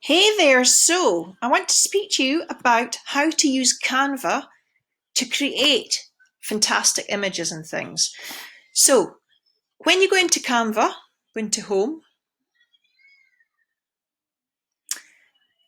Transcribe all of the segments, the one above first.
Hey there, so I want to speak to you about how to use Canva to create fantastic images and things. So, when you go into Canva, go into Home,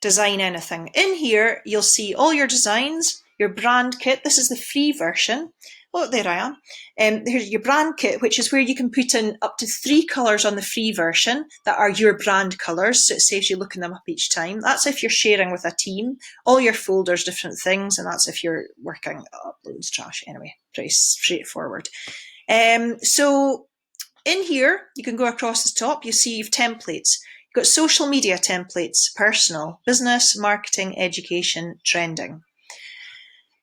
Design Anything. In here, you'll see all your designs, your brand kit. This is the free version. Oh, there I am. Here's your brand kit, which is where you can put in up to 3 colours on the free version that are your brand colours, so it saves you looking them up each time. That's if you're sharing with a team. All your folders, different things, and that's if you're working uploads, trash. Anyway, pretty straightforward. So in here, you can go across the top, you see you've templates. You've got social media templates, personal, business, marketing, education, trending.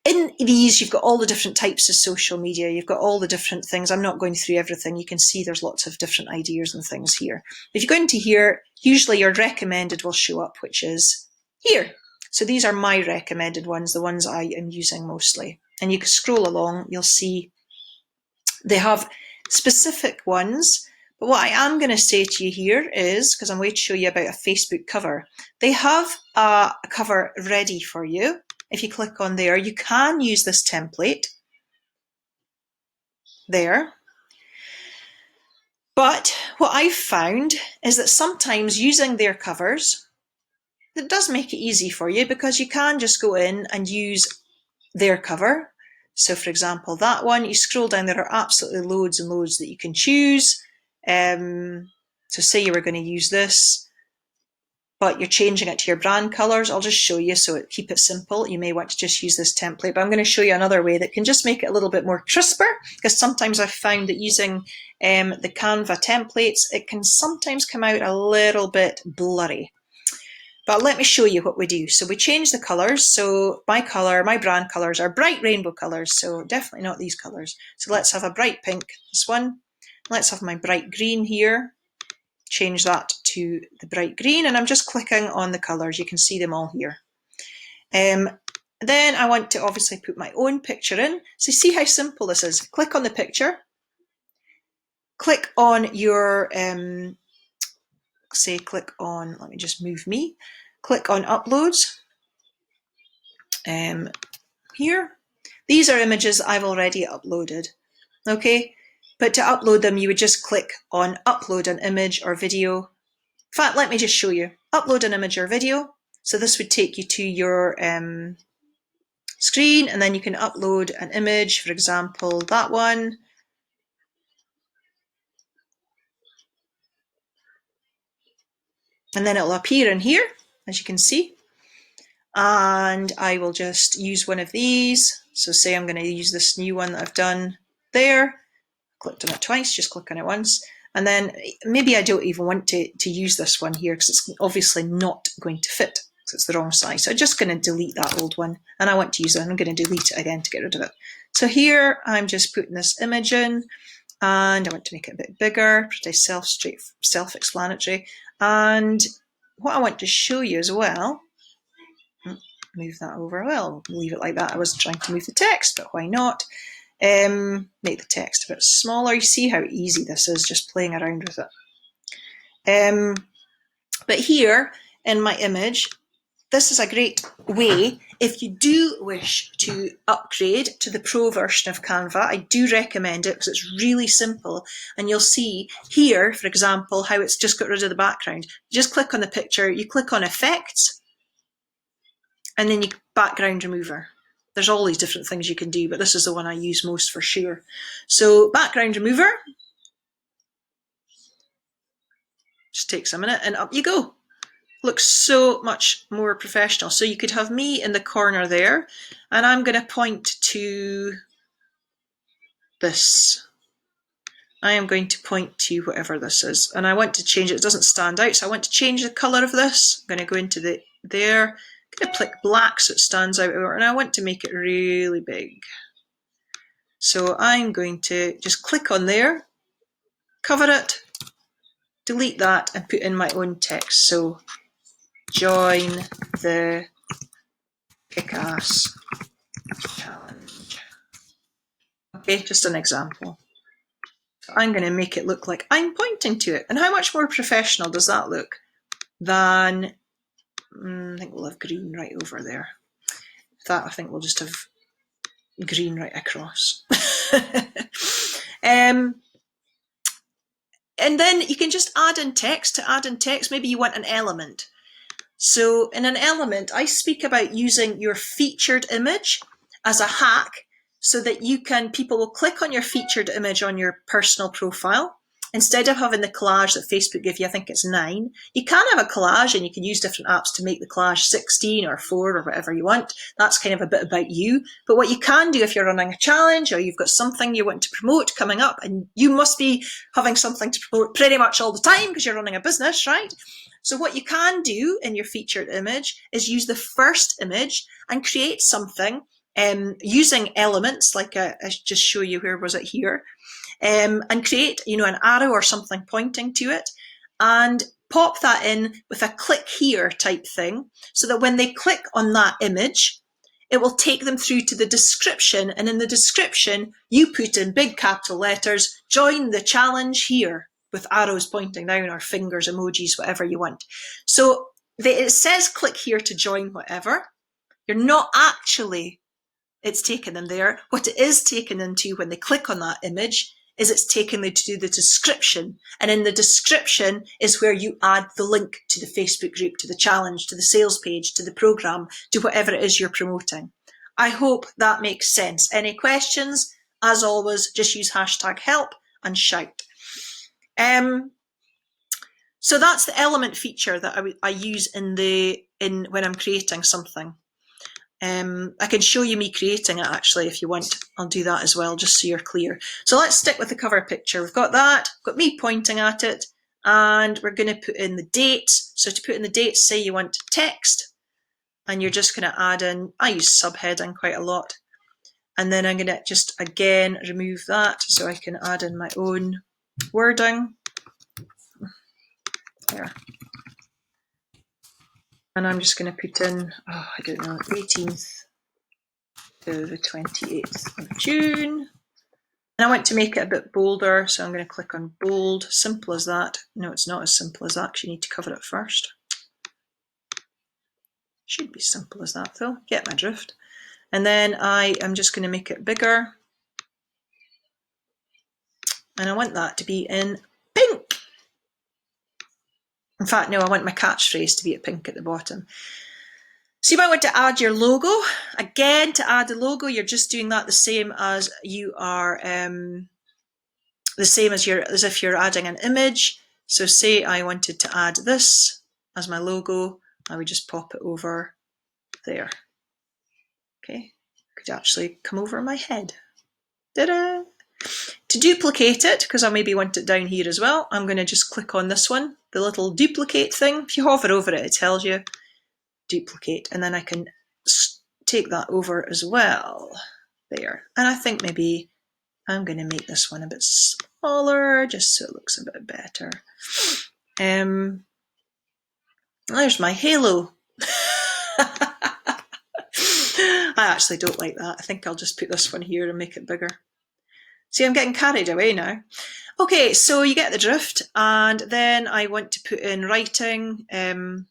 In these, you've got all the different types of social media. You've got all the different things. I'm not going through everything. You can see there's lots of different ideas and things here. If you go into here, usually your recommended will show up, which is here. So these are my recommended ones, the ones I am using mostly. And you can scroll along, you'll see they have specific ones. But what I am going to say to you here is, because I'm going to show you about a Facebook cover, they have a cover ready for you. If you click on there, you can use this template there. But what I've found is that sometimes using their covers, it does make it easy for you because you can just go in and use their cover. So for example, that one, you scroll down, there are absolutely loads and loads that you can choose. So say you were going to use this, but you're changing it to your brand colours. I'll just show you, so keep it simple. You may want to just use this template, but I'm going to show you another way that can just make it a little bit more crisper, because sometimes I've found that using the Canva templates, it can sometimes come out a little bit blurry. But let me show you what we do. So we change the colours. So my colour, my brand colours are bright rainbow colours, so definitely not these colours. So let's have a bright pink, this one. Let's have my bright green here. Change that to the bright green, and I'm just clicking on the colours. You can see them all here. Then I want to obviously put my own picture in. So see how simple this is. Click on the picture. Click on your, click on, let me just move me. Click on uploads. Here. These are images I've already uploaded. Okay, but to upload them, you would just click on upload an image or video. In fact, let me just show you. Upload an image or video. So this would take you to your screen, and then you can upload an image, for example, that one. And then it'll appear in here, as you can see. And I will just use one of these. So say I'm going to use this new one that I've done there. Clicked on it twice, just click on it once. And then maybe I don't even want to use this one here because it's obviously not going to fit because it's the wrong size. So I'm just going to delete that old one, and I want to use it. I'm going to delete it again to get rid of it. So here I'm just putting this image in, and I want to make it a bit bigger, pretty self-explanatory. And what I want to show you as well, move that over. Well, leave it like that. I was trying to move the text, but why not? Make the text a bit smaller. You see how easy this is, just playing around with it. But here in my image, this is a great way if you do wish to upgrade to the pro version of Canva. I do recommend it because it's really simple, and you'll see here, for example, how it's just got rid of the background. You just click on the picture, you click on effects, and then you background remover. There's all these different things you can do, but this is the one I use most for sure. So background remover, just takes a minute, and up you go. Looks so much more professional. So you could have me in the corner there, and I'm going to point to this. I am going to point to whatever this is, and I want to change it. It doesn't stand out, so I want to change the colour of this. I'm going to go into there. I'm going to click black so it stands out, and I want to make it really big. So I'm going to just click on there, cover it, delete that, and put in my own text. So join the Kick-Ass Challenge. Okay, just an example. So I'm going to make it look like I'm pointing to it. And how much more professional does that look than I think we'll have green right over there. That I think we'll just have green right across. And then you can just add in text. To add in text, maybe you want an element. So in an element, I speak about using your featured image as a hack so that people will click on your featured image on your personal profile. Instead of having the collage that Facebook give you, I think it's 9, you can have a collage and you can use different apps to make the collage 16 or 4 or whatever you want. That's kind of a bit about you. But what you can do if you're running a challenge or you've got something you want to promote coming up, and you must be having something to promote pretty much all the time because you're running a business, right? So what you can do in your featured image is use the first image and create something using elements, like I just show you, where was it here? And create, an arrow or something pointing to it, and pop that in with a click here type thing, so that when they click on that image, it will take them through to the description. And in the description, you put in big capital letters, join the challenge here, with arrows pointing down or fingers, emojis, whatever you want. So it says click here to join whatever. You're not actually, it's taken them there. What it is taken them to when they click on that image is it's taken them to do the description. And in the description is where you add the link to the Facebook group, to the challenge, to the sales page, to the program, to whatever it is you're promoting. I hope that makes sense. Any questions? As always, just use #help and shout. So that's the element feature that I use when I'm creating something. I can show you me creating it actually if you want. I'll do that as well, just so you're clear. So let's stick with the cover picture. We've got that, got me pointing at it, and we're going to put in the dates. So to put in the dates, say you want text, and you're just going to add in, I use subheading quite a lot. And then I'm going to just again remove that so I can add in my own wording. There. And I'm just going to put in, I don't know, 18th to the 28th of June. And I want to make it a bit bolder, so I'm going to click on bold. Simple as that. No, it's not as simple as that because you need to cover it first. Should be simple as that though. Get my drift. And then I am just going to make it bigger. And I want that to be in pink. In fact, no, I want my catchphrase to be at pink at the bottom. So you might want to add your logo. Again, to add the logo, you're just doing that the same as you are, as if you're adding an image. So say I wanted to add this as my logo, I would just pop it over there. Okay, could actually come over my head. Ta-da! To duplicate it, because I maybe want it down here as well, I'm going to just click on this one, the little duplicate thing. If you hover over it, it tells you duplicate, and then I can take that over as well. There. And I think maybe I'm going to make this one a bit smaller, just so it looks a bit better. There's my halo. I actually don't like that. I think I'll just put this one here and make it bigger. See, I'm getting carried away now. Okay, so you get the drift, and then I want to put in writing. Oh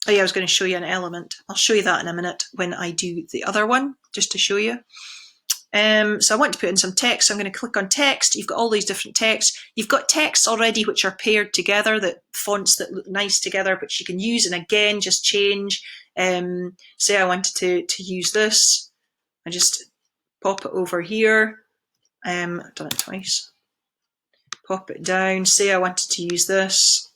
yeah, I was going to show you an element. I'll show you that in a minute when I do the other one, just to show you. So I want to put in some text. So I'm going to click on text. You've got all these different texts. You've got texts already which are paired together, that fonts that look nice together, which you can use. And again, just change. Say I wanted to use this. I just pop it over here. I've done it twice. Pop it down. Say I wanted to use this.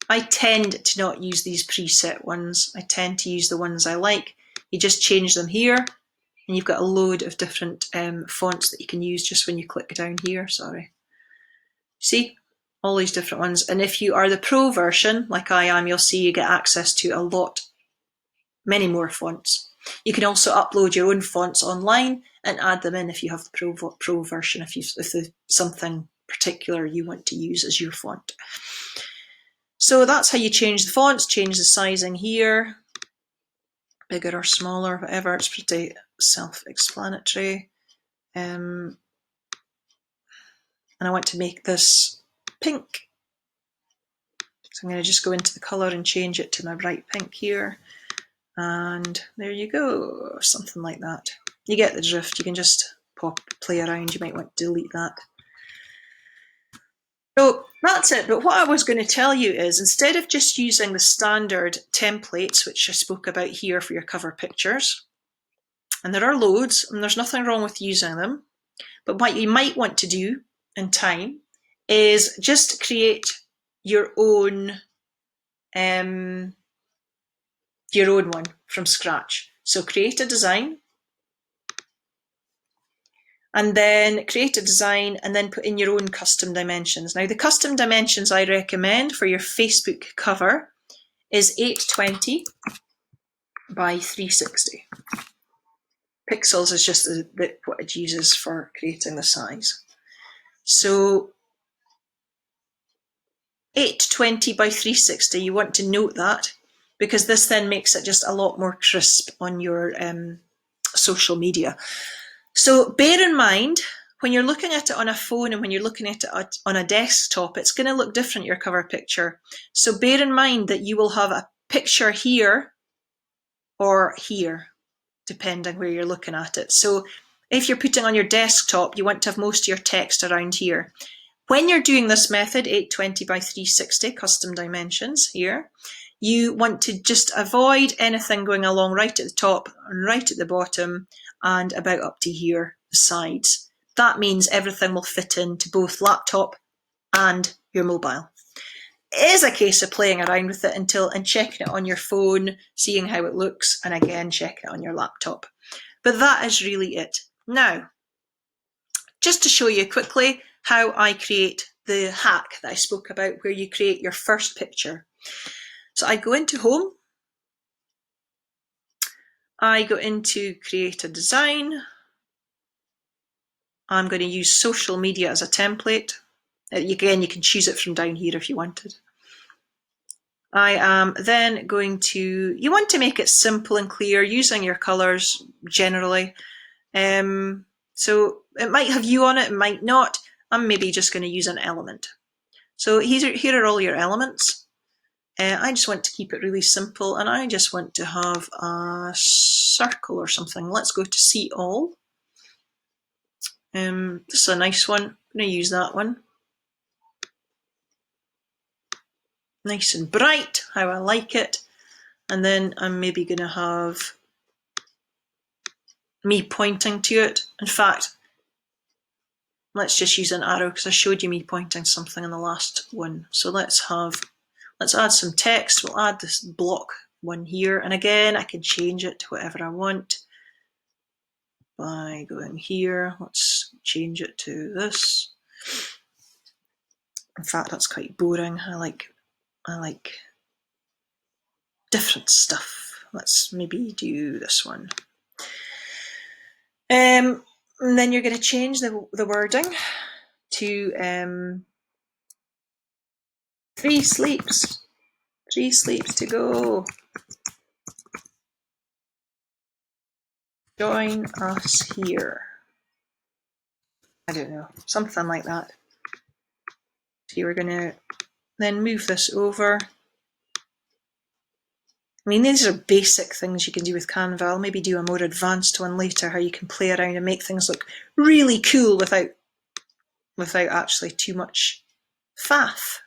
I tend to not use these preset ones. I tend to use the ones I like. You just change them here, and you've got a load of different fonts that you can use just when you click down here. Sorry. See? All these different ones. And if you are the pro version, like I am, you'll see you get access to a lot, many more fonts. You can also upload your own fonts online and add them in if you have the pro version, if there's something particular you want to use as your font. So that's how you change the fonts, change the sizing here, bigger or smaller, whatever. It's pretty self-explanatory. And I want to make this pink. So I'm going to just go into the colour and change it to my bright pink here. And there you go, something like that. You get the drift. You can just play around. You might want to delete that. So that's it. But what I was going to tell you is, instead of just using the standard templates, which I spoke about here for your cover pictures, and there are loads, and there's nothing wrong with using them, but what you might want to do in time is just create your own one from scratch. So create a design, and then create a design and then put in your own custom dimensions. Now, the custom dimensions I recommend for your Facebook cover is 820 by 360. Pixels is just what it uses for creating the size. So 820 by 360, you want to note that, because this then makes it just a lot more crisp on your social media. So bear in mind, when you're looking at it on a phone and when you're looking at it on a desktop, it's going to look different, your cover picture. So bear in mind that you will have a picture here or here, depending where you're looking at it. So if you're putting on your desktop, you want to have most of your text around here. When you're doing this method, 820 by 360, custom dimensions here, you want to just avoid anything going along right at the top and right at the bottom and about up to here, the sides. That means everything will fit into both laptop and your mobile. It is a case of playing around with it and checking it on your phone, seeing how it looks, and again, checking it on your laptop. But that is really it. Now, just to show you quickly how I create the hack that I spoke about, where you create your first picture. So I go into Home, I go into Create a Design, I'm going to use social media as a template. Again, you can choose it from down here if you wanted. I am then going to, you want to make it simple and clear using your colours generally. So it might have you on it, it might not. I'm maybe just going to use an element. So here are all your elements. I just want to keep it really simple, and I just want to have a circle or something. Let's go to See All. This is a nice one. I'm going to use that one. Nice and bright, how I like it. And then I'm maybe going to have me pointing to it. In fact, let's just use an arrow because I showed you me pointing something in the last one. So let's add some text. We'll add this block one here. And again, I can change it to whatever I want by going here. Let's change it to this. In fact, that's quite boring. I like different stuff. Let's maybe do this one. And then you're going to change the wording to 3 sleeps. 3 sleeps to go. Join us here. I don't know, something like that. So we're going to then move this over. I mean, these are basic things you can do with Canva. I'll maybe do a more advanced one later, how you can play around and make things look really cool without actually too much faff.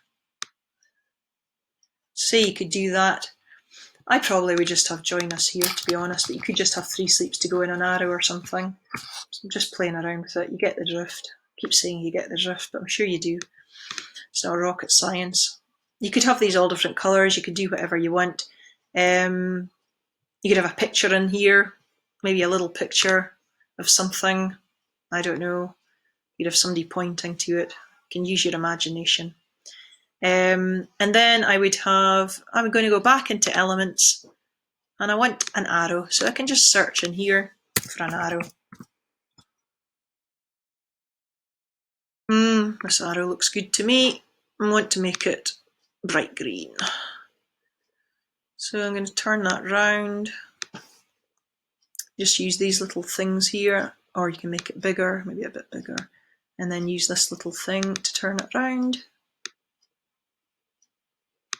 So you could do that. I probably would just have join us here, to be honest, but you could just have 3 sleeps to go in an arrow or something. So I'm just playing around with it. You get the drift. I keep saying you get the drift, but I'm sure you do. It's not rocket science. You could have these all different colours. You could do whatever you want. You could have a picture in here, maybe a little picture of something. I don't know. You'd have somebody pointing to it. You can use your imagination. And then I'm going to go back into elements, and I want an arrow. So I can just search in here for an arrow. This arrow looks good to me. I want to make it bright green. So I'm going to turn that round. Just use these little things here, or you can make it bigger, maybe a bit bigger, and then use this little thing to turn it round.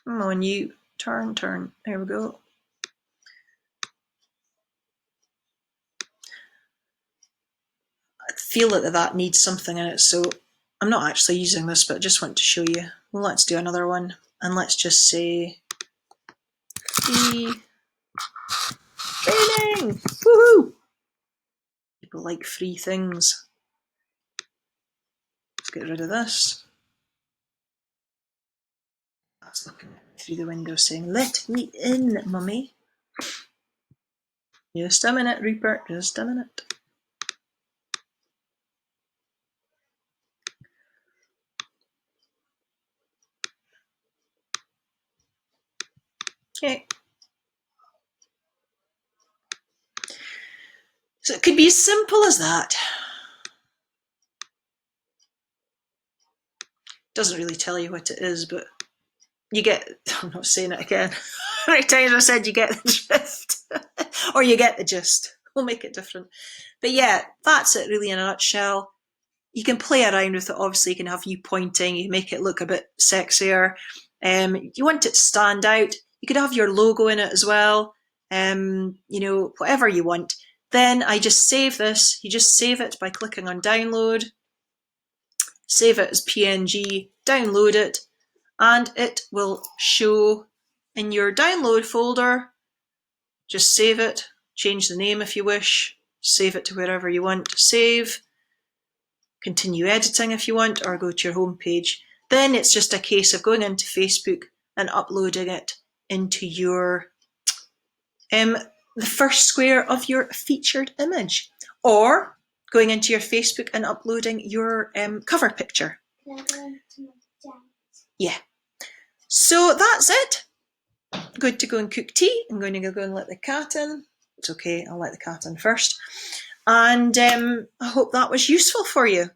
Come on, you. Turn. There we go. I feel that needs something in it, so I'm not actually using this, but I just want to show you. Well, let's do another one, and let's just say free training. Woohoo! People like free things. Let's get rid of this. That's looking through the window saying, "Let me in, mummy." Just a minute, Rupert, just a minute. Okay. So it could be as simple as that. Doesn't really tell you what it is, but you get, I'm not saying it again. How many times I said you get the drift? Or you get the gist. We'll make it different. But yeah, that's it really in a nutshell. You can play around with it. Obviously, you can have you pointing. You make it look a bit sexier. You want it to stand out. You could have your logo in it as well. Whatever you want. Then I just save this. You just save it by clicking on download. Save it as PNG. Download it. And it will show in your download folder. Just save it. Change the name if you wish. Save it to wherever you want to save. Continue editing if you want, or go to your home page. Then it's just a case of going into Facebook and uploading it into your the first square of your featured image, or going into your Facebook and uploading your cover picture. Yeah. So that's it. I'm going to go and cook tea. I'm going to go and let the cat in. It's okay, I'll let the cat in first. And I hope that was useful for you.